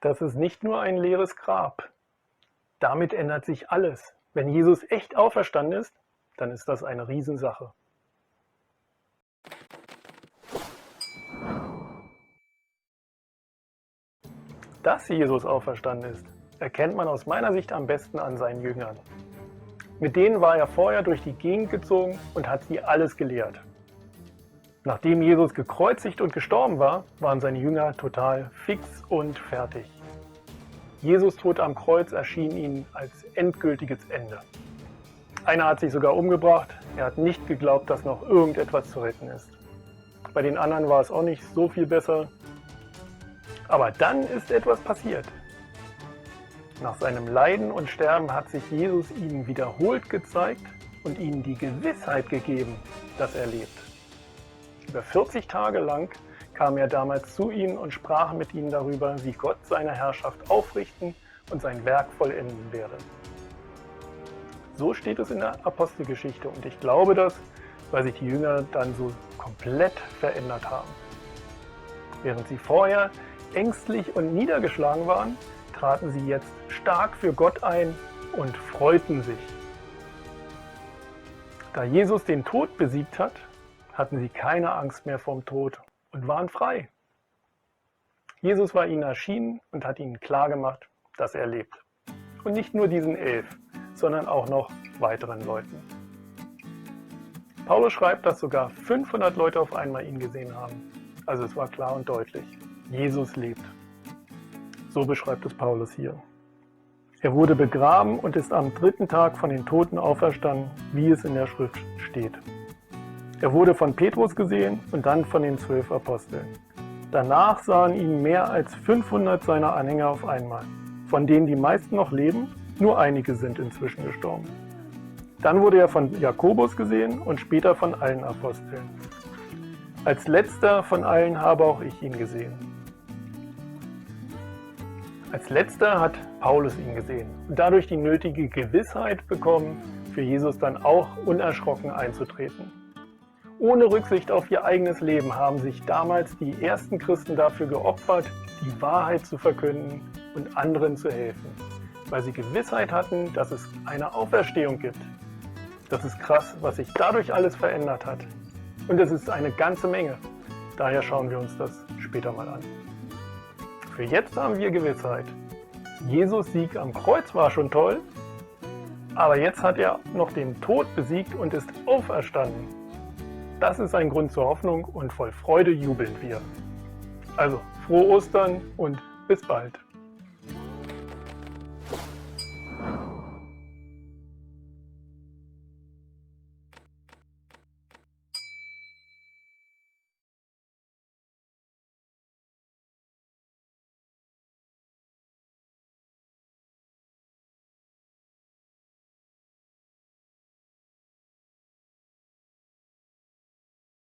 Das ist nicht nur ein leeres Grab. Damit ändert sich alles. Wenn Jesus echt auferstanden ist, dann ist das eine Riesensache. Dass Jesus auferstanden ist, erkennt man aus meiner Sicht am besten an seinen Jüngern. Mit denen war er vorher durch die Gegend gezogen und hat sie alles gelehrt. Nachdem Jesus gekreuzigt und gestorben war, waren seine Jünger total fix und fertig. Jesus Tod am Kreuz erschien ihnen als endgültiges Ende. Einer hat sich sogar umgebracht, er hat nicht geglaubt, dass noch irgendetwas zu retten ist. Bei den anderen war es auch nicht so viel besser. Aber dann ist etwas passiert. Nach seinem Leiden und Sterben hat sich Jesus ihnen wiederholt gezeigt und ihnen die Gewissheit gegeben, dass er lebt. Über 40 Tage lang kam er damals zu ihnen und sprach mit ihnen darüber, wie Gott seine Herrschaft aufrichten und sein Werk vollenden werde. So steht es in der Apostelgeschichte und ich glaube das, weil sich die Jünger dann so komplett verändert haben. Während sie vorher ängstlich und niedergeschlagen waren, traten sie jetzt stark für Gott ein und freuten sich. Da Jesus den Tod besiegt hat, hatten sie keine Angst mehr vorm Tod und waren frei. Jesus war ihnen erschienen und hat ihnen klargemacht, dass er lebt. Und nicht nur diesen 11, sondern auch noch weiteren Leuten. Paulus schreibt, dass sogar 500 Leute auf einmal ihn gesehen haben. Also es war klar und deutlich, Jesus lebt. So beschreibt es Paulus hier. Er wurde begraben und ist am 3. Tag von den Toten auferstanden, wie es in der Schrift steht. Er wurde von Petrus gesehen und dann von den 12 Aposteln. Danach sahen ihn mehr als 500 seiner Anhänger auf einmal, von denen die meisten noch leben, nur einige sind inzwischen gestorben. Dann wurde er von Jakobus gesehen und später von allen Aposteln. Als letzter von allen habe auch ich ihn gesehen. Als letzter hat Paulus ihn gesehen und dadurch die nötige Gewissheit bekommen, für Jesus dann auch unerschrocken einzutreten. Ohne Rücksicht auf ihr eigenes Leben haben sich damals die ersten Christen dafür geopfert, die Wahrheit zu verkünden und anderen zu helfen, weil sie Gewissheit hatten, dass es eine Auferstehung gibt. Das ist krass, was sich dadurch alles verändert hat. Und es ist eine ganze Menge. Daher schauen wir uns das später mal an. Für jetzt haben wir Gewissheit. Jesus' Sieg am Kreuz war schon toll, aber jetzt hat er noch den Tod besiegt und ist auferstanden. Das ist ein Grund zur Hoffnung und voll Freude jubeln wir. Also, frohe Ostern und bis bald.